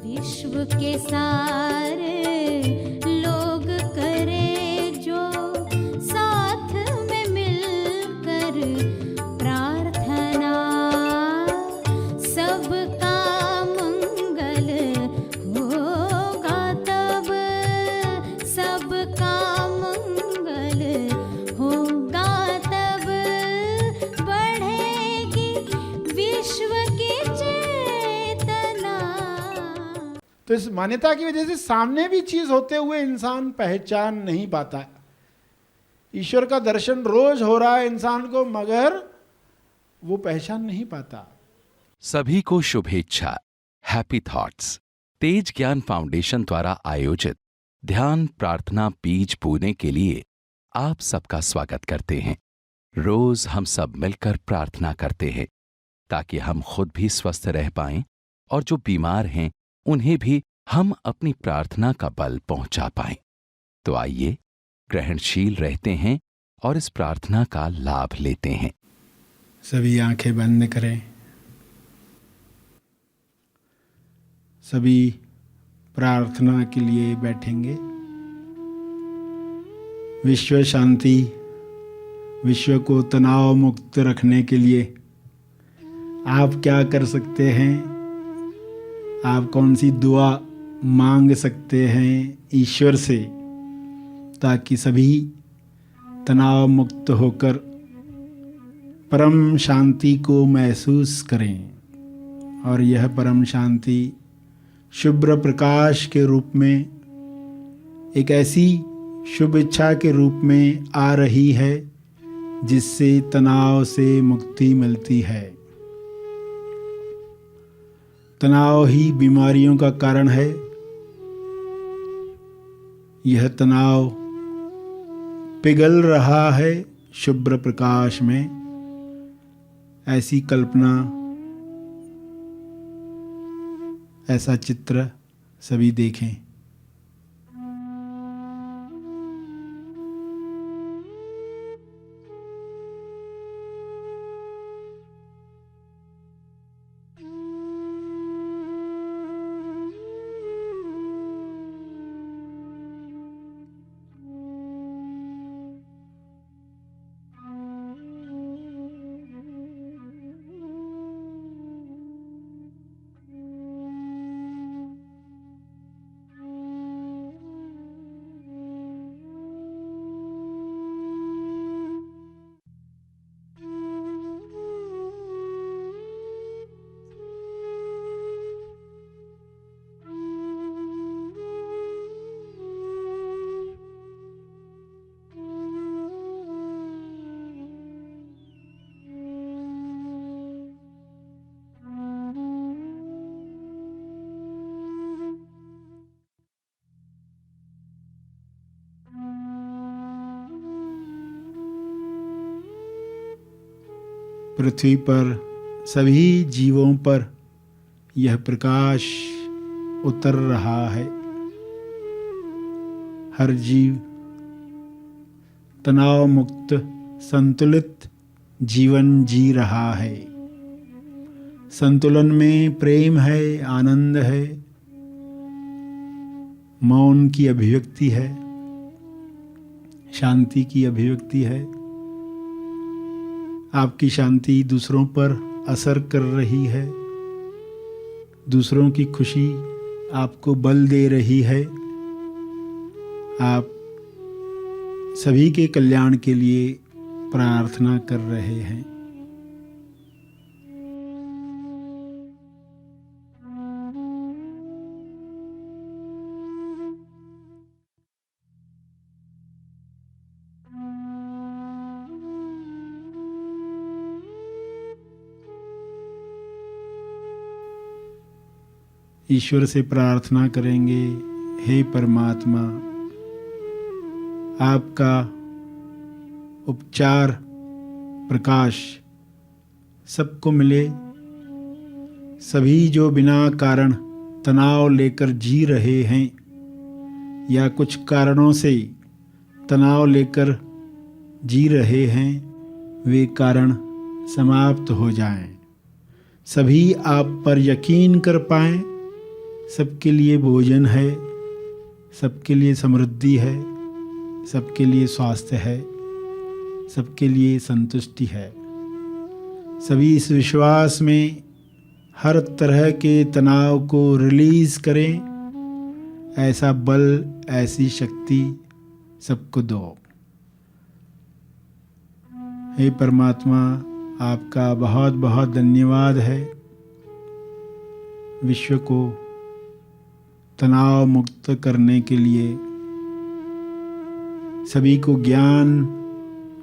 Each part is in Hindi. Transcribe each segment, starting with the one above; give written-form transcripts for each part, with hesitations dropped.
विश्व के सारे लोग करे जो साथ में मिलकर प्रार्थना, सबका मंगल होगा तब, सबका मंगल होगा तब, बढ़ेगी विश्व की चेतना। तो इस मान्यता की वजह से सामने भी चीज होते हुए इंसान पहचान नहीं पाता। ईश्वर का दर्शन रोज हो रहा है इंसान को, मगर वो पहचान नहीं पाता। सभी को शुभेच्छा। हैप्पी थॉट्स तेज ज्ञान फाउंडेशन द्वारा आयोजित ध्यान प्रार्थना बीज बोने के लिए आप सबका स्वागत करते हैं। रोज हम सब मिलकर प्रार्थना करते हैं ताकि हम खुद भी स्वस्थ रह पाएं और जो बीमार हैं उन्हें भी हम अपनी प्रार्थना का बल पहुंचा पाएं। तो आइए ग्रहणशील रहते हैं और इस प्रार्थना का लाभ लेते हैं। सभी आंखें बंद करें। सभी प्रार्थना के लिए बैठेंगे। विश्व शांति, विश्व को तनाव मुक्त रखने के लिए आप क्या कर सकते हैं? आप कौन सी दुआ मांग सकते हैं ईश्वर से ताकि सभी तनाव मुक्त होकर परम शांति को महसूस करें? और यह परम शांति शुभ्र प्रकाश के रूप में, एक ऐसी शुभ इच्छा के रूप में आ रही है जिससे तनाव से मुक्ति मिलती है। तनाव ही बीमारियों का कारण है। यह तनाव पिघल रहा है शुभ्र प्रकाश में। ऐसी कल्पना, ऐसा चित्र सभी देखें। पृथ्वी पर सभी जीवों पर यह प्रकाश उतर रहा है। हर जीव तनाव मुक्त संतुलित जीवन जी रहा है। संतुलन में प्रेम है, आनंद है, मौन की अभिव्यक्ति है, शांति की अभिव्यक्ति है। आपकी शांति दूसरों पर असर कर रही है। दूसरों की खुशी आपको बल दे रही है। आप सभी के कल्याण के लिए प्रार्थना कर रहे हैं। ईश्वर से प्रार्थना करेंगे, हे परमात्मा, आपका उपचार प्रकाश सबको मिले। सभी जो बिना कारण तनाव लेकर जी रहे हैं या कुछ कारणों से तनाव लेकर जी रहे हैं, वे कारण समाप्त हो जाएं। सभी आप पर यकीन कर पाएं, सबके लिए भोजन है, सबके लिए समृद्धि है, सबके लिए स्वास्थ्य है, सबके लिए संतुष्टि है। सभी इस विश्वास में हर तरह के तनाव को रिलीज करें। ऐसा बल, ऐसी शक्ति सबको दो। हे परमात्मा, आपका बहुत बहुत धन्यवाद है। विश्व को तनाव मुक्त करने के लिए, सभी को ज्ञान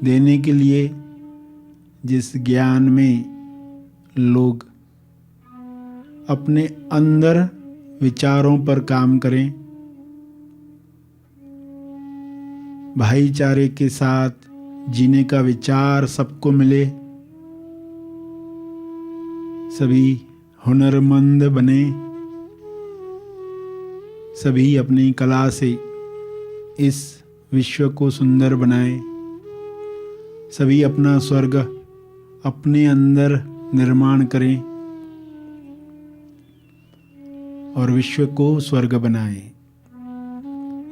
देने के लिए, जिस ज्ञान में लोग अपने अंदर विचारों पर काम करें, भाईचारे के साथ जीने का विचार सबको मिले, सभी हुनरमंद बने, सभी अपनी कला से इस विश्व को सुंदर बनाएं, सभी अपना स्वर्ग अपने अंदर निर्माण करें और विश्व को स्वर्ग बनाएं।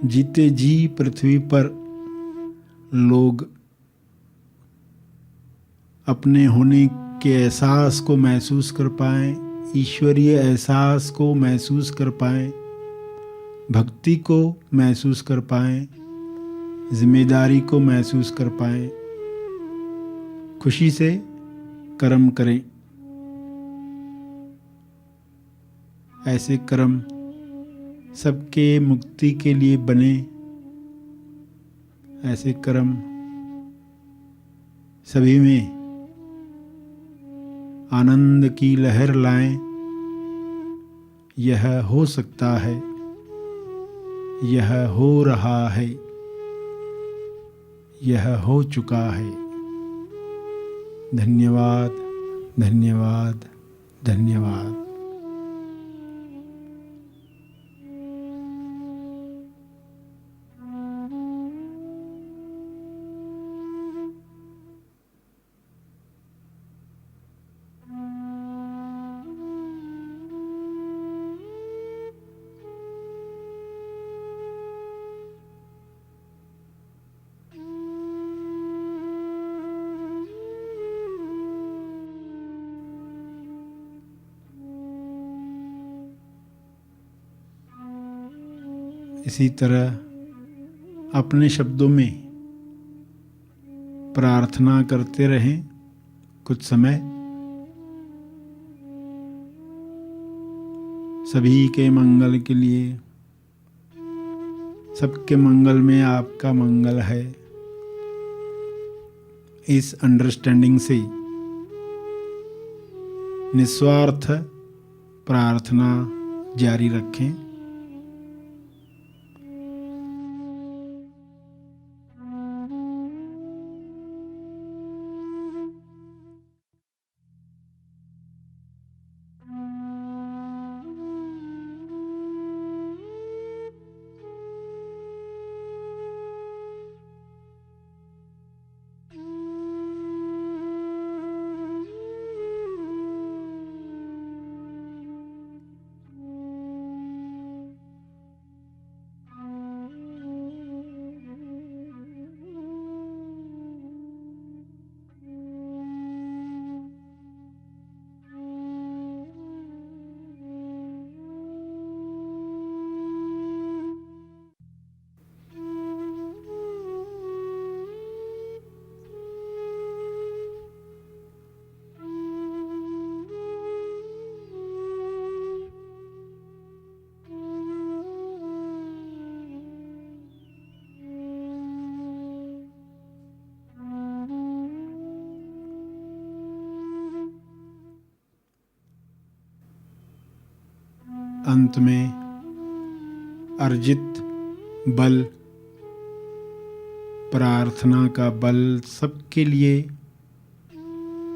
जीते जी पृथ्वी पर लोग अपने होने के एहसास को महसूस कर पाएं, ईश्वरीय एहसास को महसूस कर पाएं, भक्ति को महसूस कर पाएं, जिम्मेदारी को महसूस कर पाएं, खुशी से कर्म करें। ऐसे कर्म सबके मुक्ति के लिए बने, ऐसे कर्म सभी में आनंद की लहर लाएं। यह हो सकता है, यह हो रहा है, यह हो चुका है। धन्यवाद, धन्यवाद, धन्यवाद। इसी तरह अपने शब्दों में प्रार्थना करते रहें कुछ समय। सभी के मंगल के लिए, सबके मंगल में आपका मंगल है, इस अंडरस्टैंडिंग से निस्वार्थ प्रार्थना जारी रखें। अंत में अर्जित बल, प्रार्थना का बल सबके लिए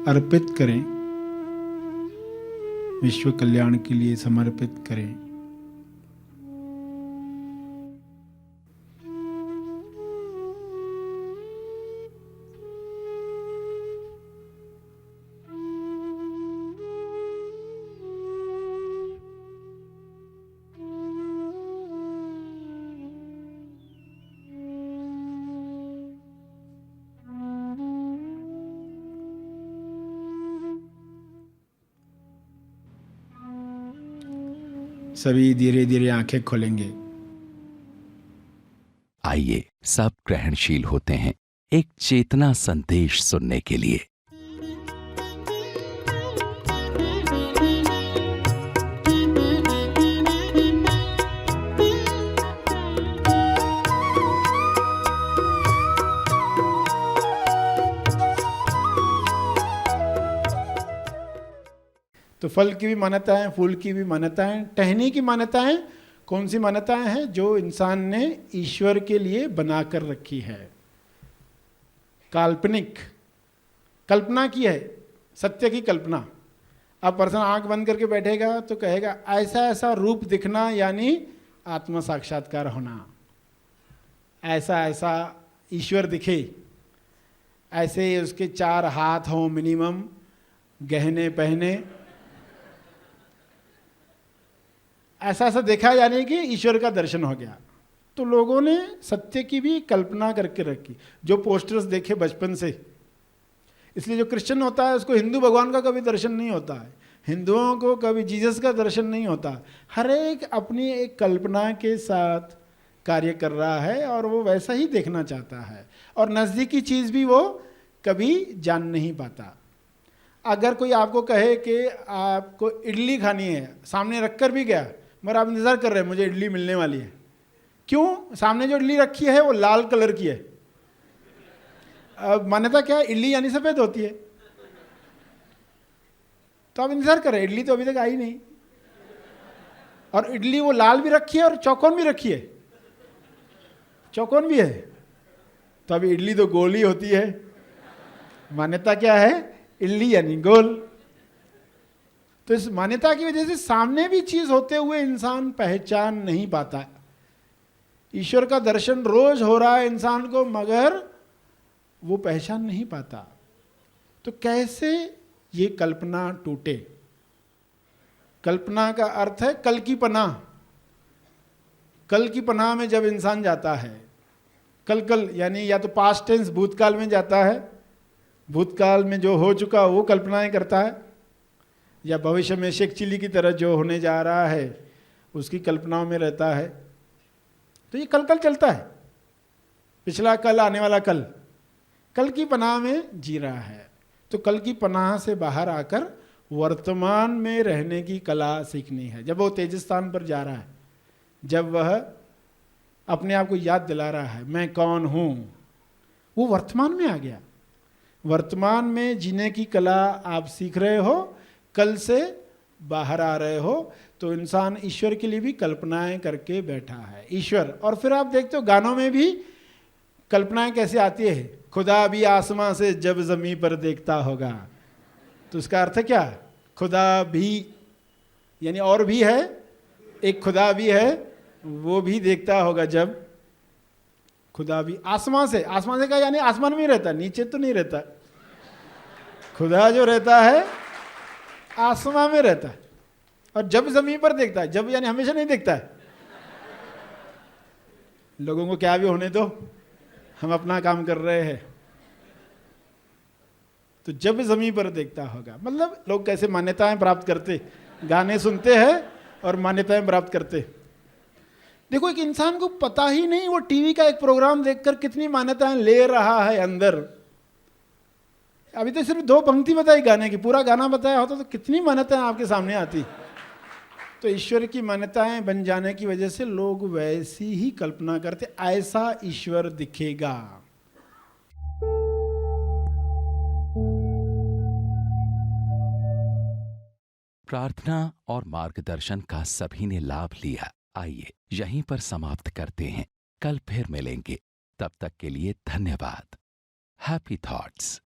अर्पित करें, विश्व कल्याण के लिए समर्पित करें। सभी धीरे धीरे आंखें खोलेंगे। आइए सब ग्रहणशील होते हैं एक चेतना संदेश सुनने के लिए। तो फल की भी मान्यता है, फूल की भी मान्यता है, टहनी की मान्यताएं कौन सी मान्यताएं हैं? जो इंसान ने ईश्वर के लिए बनाकर रखी है, काल्पनिक कल्पना की है, सत्य की कल्पना। अब पर्सन आंख बंद करके बैठेगा तो कहेगा ऐसा ऐसा रूप दिखना यानी आत्म साक्षात्कार होना, ऐसा ऐसा ईश्वर दिखे, ऐसे उसके 4 हाथ हों मिनिमम, गहने पहने, ऐसा ऐसा देखा यानी कि ईश्वर का दर्शन हो गया। तो लोगों ने सत्य की भी कल्पना करके रखी, जो पोस्टर्स देखे बचपन से। इसलिए जो क्रिश्चियन होता है उसको हिंदू भगवान का कभी दर्शन नहीं होता है, हिंदुओं को कभी जीसस का दर्शन नहीं होता। हर एक अपनी एक कल्पना के साथ कार्य कर रहा है और वो वैसा ही देखना चाहता है, और नज़दीकी चीज़ भी वो कभी जान नहीं पाता। अगर कोई आपको कहे कि आपको इडली खानी है, सामने रख कर भी गया मगर आप इंतज़ार कर रहे हैं मुझे इडली मिलने वाली है, क्यों? सामने जो इडली रखी है वो लाल कलर की है। अब मान्यता क्या है? इडली यानी सफ़ेद होती है, तो आप इंतज़ार कर रहे हैं, इडली तो अभी तक आई नहीं, और इडली वो लाल भी रखी है और चौकोन भी रखी है, चौकोन भी है, तो अभी इडली तो गोल ही होती है। मान्यता क्या है? इडली यानी गोल। तो इस मान्यता की वजह से सामने भी चीज होते हुए इंसान पहचान नहीं पाता। ईश्वर का दर्शन रोज हो रहा है इंसान को, मगर वो पहचान नहीं पाता। तो कैसे ये कल्पना टूटे? कल्पना का अर्थ है कल की पनाह। कल की पनाह में जब इंसान जाता है, कल यानी या तो पास्ट टेंस भूतकाल में जाता है, भूतकाल में जो हो चुका वो कल्पनाएं करता है, या भविष्य में शेख चिली की तरह जो होने जा रहा है उसकी कल्पनाओं में रहता है। तो ये कल चलता है, पिछला कल, आने वाला कल, कल की पनाह में जी रहा है। तो कल की पनाह से बाहर आकर वर्तमान में रहने की कला सीखनी है। जब वो तेजस्थान पर जा रहा है, जब वह अपने आप को याद दिला रहा है मैं कौन हूँ, वो वर्तमान में आ गया। वर्तमान में जीने की कला आप सीख रहे हो, कल से बाहर आ रहे हो। तो इंसान ईश्वर के लिए भी कल्पनाएं करके बैठा है, ईश्वर। और फिर आप देखते हो गानों में भी कल्पनाएं कैसे आती है, खुदा भी आसमां से जब ज़मीं पर देखता होगा। तो उसका अर्थ क्या? खुदा भी यानी और भी है, एक खुदा भी है, वो भी देखता होगा जब। खुदा भी आसमां से क्या यानी आसमान में रहता, नीचे तो नहीं रहता। खुदा जो रहता है आसमां में रहता है, और जब जमीन पर देखता है, जब यानी हमेशा नहीं देखता है। लोगों को क्या भी होने दो, हम अपना काम कर रहे हैं। तो जब जमीन पर देखता होगा, मतलब लोग कैसे मान्यताएं प्राप्त करते, गाने सुनते हैं और मान्यताएं प्राप्त करते। देखो एक इंसान को पता ही नहीं वो टीवी का एक प्रोग्राम देखकर कितनी मान्यताएं ले रहा है अंदर। अभी तो सिर्फ 2 पंक्ति बताई गाने की, पूरा गाना बताया होता तो कितनी मान्यताएं आपके सामने आती। तो ईश्वर की मान्यताएं बन जाने की वजह से लोग वैसी ही कल्पना करते, ऐसा ईश्वर दिखेगा। प्रार्थना और मार्गदर्शन का सभी ने लाभ लिया। आइए यहीं पर समाप्त करते हैं, कल फिर मिलेंगे। तब तक के लिए धन्यवाद। Happy thoughts.